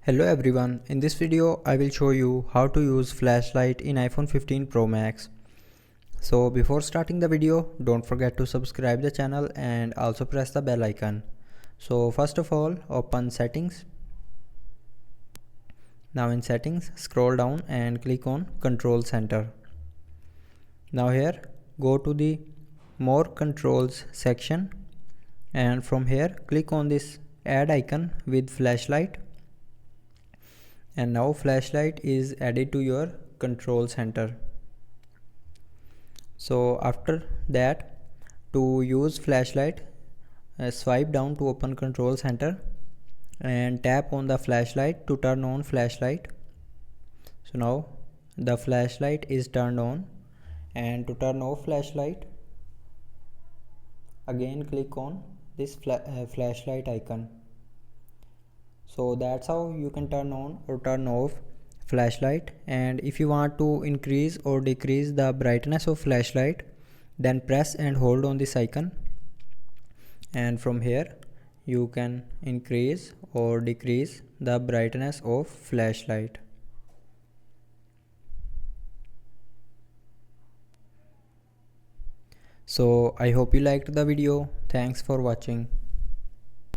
Hello everyone, in this video I will show you how to use flashlight in iPhone 15 Pro Max. So before starting the video, don't forget to subscribe the channel and also press the bell icon. So first of all, open settings. Now in settings, scroll down and click on Control Center. Now here, go to the More Controls section and from here click on this add icon with flashlight. And now flashlight is added to your control center. So after that, to use flashlight, swipe down to open control center and tap on the flashlight to turn on flashlight. So now the flashlight is turned on, and to turn off flashlight, again click on this flashlight icon. So that's how you can turn on or turn off flashlight. And if you want to increase or decrease the brightness of flashlight, then press and hold on this icon, and from here you can increase or decrease the brightness of flashlight. So I hope you liked the video. Thanks for watching.